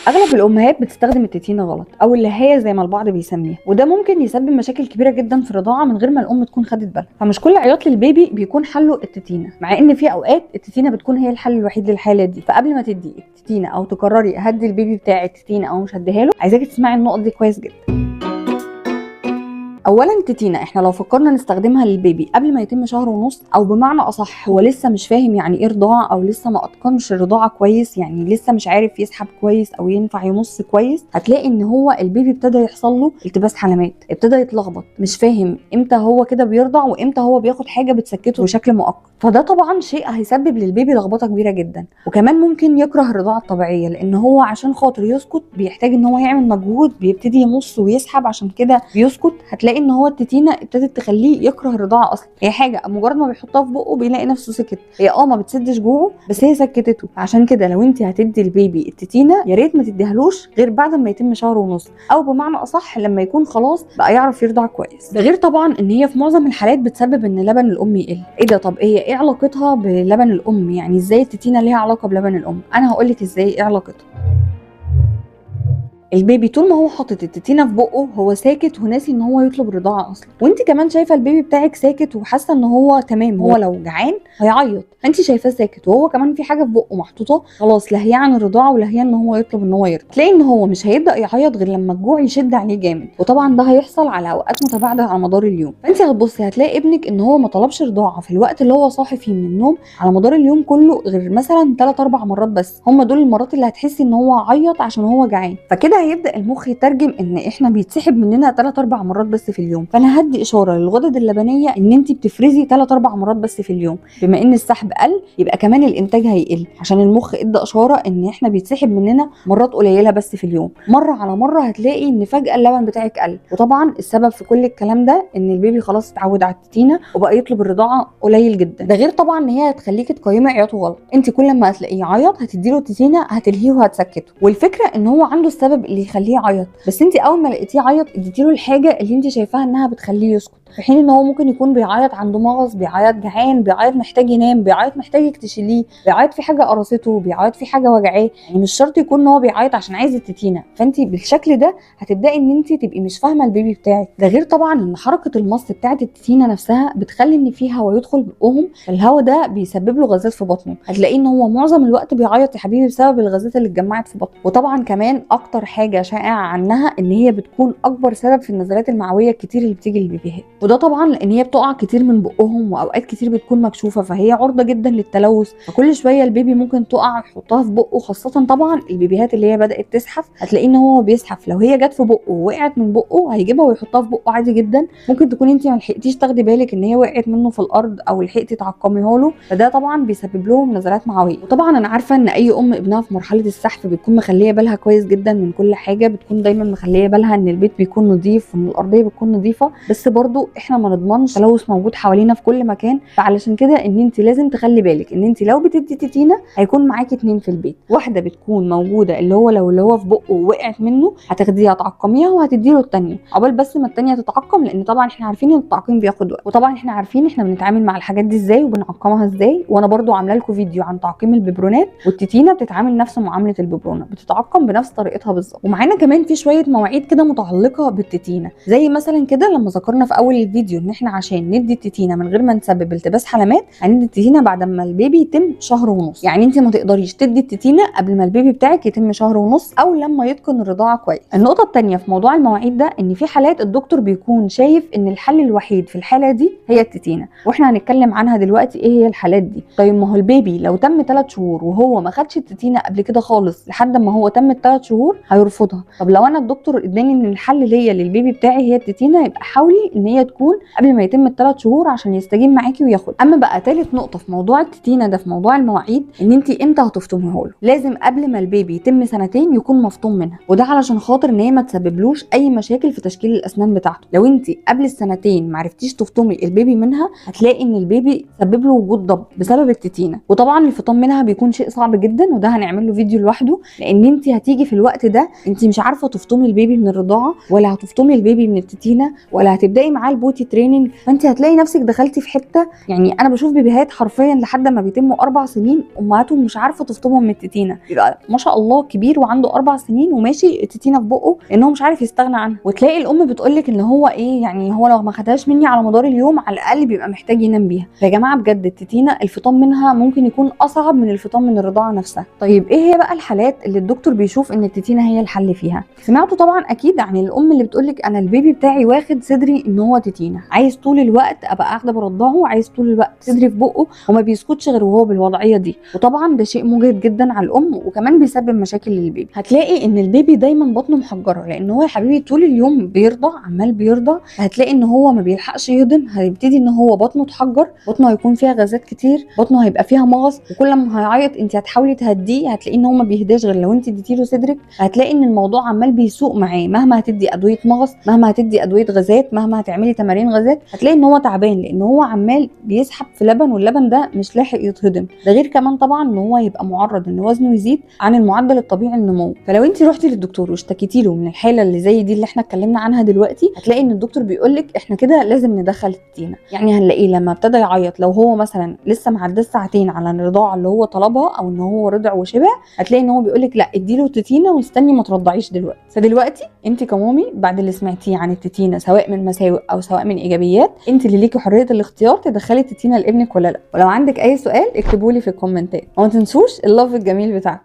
اغلب الامهات بتستخدم التتينه غلط او اللي هي زي ما البعض بيسميها، وده ممكن يسبب مشاكل كبيره جدا في الرضاعه من غير ما الام تكون خدت بالها. فمش كل عياط للبيبي بيكون حله التتينه، مع ان في اوقات التتينه بتكون هي الحل الوحيد للحاله دي. فقبل ما تدي التتينه او تقرري هدي البيبي بتاعك التتينه او مش هديها له، عايزاكي تسمعي النقط دي كويس جدا. اولا التتينه احنا لو فكرنا نستخدمها للبيبي قبل ما يتم شهر ونص، او بمعنى اصح هو لسه مش فاهم يعني ايه رضاعه، او لسه ما اتقنش الرضاعه كويس، يعني لسه مش عارف يسحب كويس او ينفع ينص كويس، هتلاقي ان هو البيبي ابتدى يحصل له التباس حلمات، ابتدى يتلخبط، مش فاهم امتى هو كده بيرضع وامتى هو بياخد حاجه بتسكته بشكل مؤقت. فده طبعا شيء هيسبب للبيبي لخبطه كبيره جدا، وكمان ممكن يكره الرضاعه الطبيعيه، لان هو عشان خاطر يسكت بيحتاج ان هو يعمل مجهود، بيبتدي يمص ويسحب، عشان كده بيسكت. هتلاقي ان هو التتينه ابتدت تخليه يكره الرضاعه اصلا. هي حاجه مجرد ما بيحطها في بقه بيلاقي نفسه سكت، هي ما بتسدش جوعه بس هي سكتته. عشان كده لو انت هتدي البيبي التتينه يا ريت ما تديهالوش غير بعد ما يتم شهر ونص، او بمعنى اصح لما يكون خلاص بقى يعرف يرضع كويس. ده غير طبعا ان هي في معظم الحالات بتسبب ان لبن الام يقل. ايه ده؟ طب هي ايه علاقتها بلبن الام؟ يعني ازاي التتينه ليها علاقه بلبن الام؟ انا هقولك ازاي ايه علاقتها. البيبي طول ما هو حاطط التتينه في بقه هو ساكت وناسي ان هو يطلب رضاعه اصلا، وانت كمان شايفه البيبي بتاعك ساكت وحاسه ان هو تمام، هو لو جعان هيعيط، انت شايفاه ساكت وهو كمان في حاجه في بقه محطوطه خلاص لا هي عن الرضاعه ولا هي ان هو يطلب ان هو يرضع. تلاقي ان هو مش هيبدا يعيط غير لما الجوع يشد عليه جامد، وطبعا ده هيحصل على اوقات متباعده على مدار اليوم. فانت هتبصي هتلاقي ابنك ان هو ما طلبش رضاعه في الوقت اللي هو صاحي فيه من النوم على مدار اليوم كله غير مثلا 3 4 مرات بس، هم دول المرات اللي هتحسي ان هو عيط عشان هو جعان. فكده هيبدا المخ يترجم ان احنا بيتسحب مننا 3 4 مرات بس في اليوم، فانا هدي اشاره للغدد اللبنيه ان انت بتفرزي 3 4 مرات بس في اليوم. بما ان السحب قل يبقى كمان الانتاج هيقل، عشان المخ ادى اشاره ان احنا بيتسحب مننا مرات قليله بس في اليوم. مره على مره هتلاقي ان فجاه اللبن بتاعك قل، وطبعا السبب في كل الكلام ده ان البيبي خلاص اتعود على التتينه وبقى يطلب الرضاعه قليل جدا. ده غير طبعا ان هي هتخليكي تقيمي عياطه غلط. انت كل ما هتلاقيه يعيط هتديله التتينه هتلهيه وهتسكته، والفكره ان هو عنده السبب اللي يخليه يعيط، بس انت اول ما لقيتيه عيط اديتيله الحاجه اللي انت شايفاها انها بتخليه يسكت، في حين ان هو ممكن يكون بيعيط عنده مغص، بيعيط جعان، بيعيط محتاج ينام، بيعيط محتاجك تشيليه، بيعيط في حاجه قرصته، بيعيط في حاجه وجعاه. يعني مش شرط يكون ان هو بيعيط عشان عايز التتينه. فانت بالشكل ده هتبداي ان انت تبقي مش فاهمه البيبي بتاعك. ده غير طبعا ان حركه المص بتاعه التتينه نفسها بتخلي ان في هواء يدخل بقهم، الهواء ده بيسبب له غازات في بطنه. هتلاقيه ان هو معظم الوقت بيعيط يا حبيبي بسبب الغازات اللي اتجمعت في بطنه. وطبعا كمان اكتر حاجه شائعه عنها ان هي بتكون اكبر سبب في النزلات المعويه الكتير اللي بتيجي للبيبيهات، وده طبعا لان هي بتقع كتير من بقهم واوقات كتير بتكون مكشوفه، فهي عرضه جدا للتلوث. فكل شويه البيبي ممكن تقع يحطها في بقه، خاصه طبعا البيبيهات اللي هي بدات تزحف هتلاقيه ان هو بيزحف. لو هي جت في بقه ووقعت من بقه هيجيبها ويحطها في بقه عادي جدا. ممكن تكون انت ما لحقتيش تاخدي بالك ان هي وقعت منه في الارض او لحقتي تعقميها له، فده طبعا بيسبب لهم نزلات معويه. وطبعا انا عارفه ان اي ام ابنها في مرحله السحف بتكون مخليه بالها كويس جدا من كل حاجه، بتكون دايما مخليه بالها ان البيت بيكون نظيف وان الارضيه بتكون نظيفه، بس برضو احنا ما نضمنش تلوث موجود حوالينا في كل مكان. فعلشان كده ان انت لازم تخلي بالك ان انت لو بتدي تتينه هيكون معاكي 2 في البيت، واحده بتكون موجوده اللي هو لو اللي هو في بقه وقعت منه هتاخديها تعقميها وهتدي له الثانيه عقبال بس ما الثانيه تتعقم، لان طبعا احنا عارفين ان التعقيم بياخد وقت، وطبعا احنا عارفين احنا بنتعامل مع الحاجات دي ازاي وبنعقمها ازاي. وانا برضو عامله لكم فيديو عن تعقيم الببرونات، والتتينه بتتعامل نفس معامله الببرونه، بتتعقم بنفس طريقتها بالظبط. ومعانا كمان في شويه مواعيد كده متعلقه بالتتينه، زي مثلا كده لما ذكرنا في اول الفيديو ان احنا عشان ندي التتينه من غير ما نسبب التباس حلمات هندي التتينه بعد ما البيبي يتم شهر ونص. يعني انت ما تقدريش تدي التتينه قبل ما البيبي بتاعك يتم شهر ونص او لما يتقن الرضاعه كويس. النقطه الثانيه في موضوع المواعيد ده ان في حالات الدكتور بيكون شايف ان الحل الوحيد في الحاله دي هي التتينه، واحنا هنتكلم عنها دلوقتي ايه هي الحالات دي. طيب ما هو البيبي لو تم 3 شهور وهو ما خدش التتينه قبل كده خالص لحد ما هو تم 3 شهور هيرفضها. طب لو انا الدكتور اداني ان الحل ليا للبيبي بتاعي هي التتينه، يبقى حاولي ان هي تكون قبل ما يتم ال3 شهور عشان يستجيب معاكي وياخد. اما بقى ثالث نقطه في موضوع التتينه ده في موضوع المواعيد ان انت امتى هتفطميه له. لازم قبل ما البيبي يتم 2 سنين يكون مفطوم منها، وده علشان خاطر ان هي ما تسببلوش اي مشاكل في تشكيل الاسنان بتاعته. لو انت قبل السنتين ما عرفتيش تفطمي البيبي منها هتلاقي ان البيبي سبب له وجود ضب بسبب التتينه، وطبعا الفطام منها بيكون شيء صعب جدا، وده هنعمل له فيديو لوحده، لان انت هتيجي في الوقت ده انت مش عارفه تفطمي البيبي من الرضاعه ولا هتفطمي البيبي من التتينه ولا هتبداي معاه البوتي تريننج، فانت هتلاقي نفسك دخلتي في حته. يعني انا بشوف بيبيهات حرفيا لحد ما بيتموا 4 سنين امهاتهم مش عارفه تفطمهم من التتينه، يبقى ما شاء الله كبير وعنده 4 سنين وماشي التتينه في بقه لان هو مش عارف يستغنى عنها. وتلاقي الام بتقولك ان هو ايه، يعني هو لو ما خدهاش مني على مدار اليوم على الاقل بيبقى محتاج ينام بيها. فيا جماعه بجد التتينه الفطام منها ممكن يكون اصعب من الفطام من الرضاعه نفسها. طيب ايه هي بقى الحالات اللي الدكتور بيشوف ان التتينه هي الحل فيها؟ سمعتوا طبعا اكيد عن الام اللي بتقولك انا البيبي بتاعي واخد صدري ان هو تتينه، عايز طول الوقت ابقى قاعده برضعه، عايز طول الوقت صدري في بقه وما بيسكتش غير وهو بالوضعيه دي. وطبعا ده شيء مجهد جدا على الام وكمان بيسبب مشاكل للبيبي. هتلاقي ان البيبي دايما بطنه محجره لان هو يا حبيبي طول اليوم بيرضع عمال بيرضع، هتلاقي ان هو ما بيلحقش يهضم، هيبتدي ان هو بطنه تحجر، بطنه هيكون فيها غازات كتير، بطنه هيبقى فيها مغص، وكل ما هيعيط انت هتحاولي تهديه هتلاقي ان هو ما بيهداش غير لو انت اديتيله صدرك. هتلاقي ان الموضوع عمال بيسوق معاه، مهما هتدي ادويه مغص، مهما هتدي ادويه غازات، مهما هتعملي تمارين غازات، هتلاقي ان هو تعبان لان هو عمال بيسحب في لبن واللبن ده مش لاحق يتهضم. ده غير كمان طبعا ان هو يبقى معرض ان وزنه يزيد عن المعدل الطبيعي النمو. فلو انت رحتي للدكتور واشتكيتي له من الحاله اللي زي دي اللي احنا اتكلمنا عنها دلوقتي، هتلاقي ان الدكتور بيقول لك احنا كده لازم ندخل التتينه. يعني هنلاقيه لما ابتدى يعيط لو هو مثلا لسه معدى ساعتين على الرضاعه اللي هو طلبها او ان هو رضع وشبع، هتلاقي ان هو بيقول لك لا اديله التتينه واستني ما ترضعيش دلوقتي. فدلوقتي انت كمامي بعد اللي سمعتيه عن التتينه سواء من مساوئ او سواء من ايجابيات، انت اللي ليكي حريه الاختيار تدخلي التتينه لابنك ولا لا. ولو عندك اي سؤال اكتبوا لي في الكومنتات، وما تنسوش اللاف الجميل بتاعكم.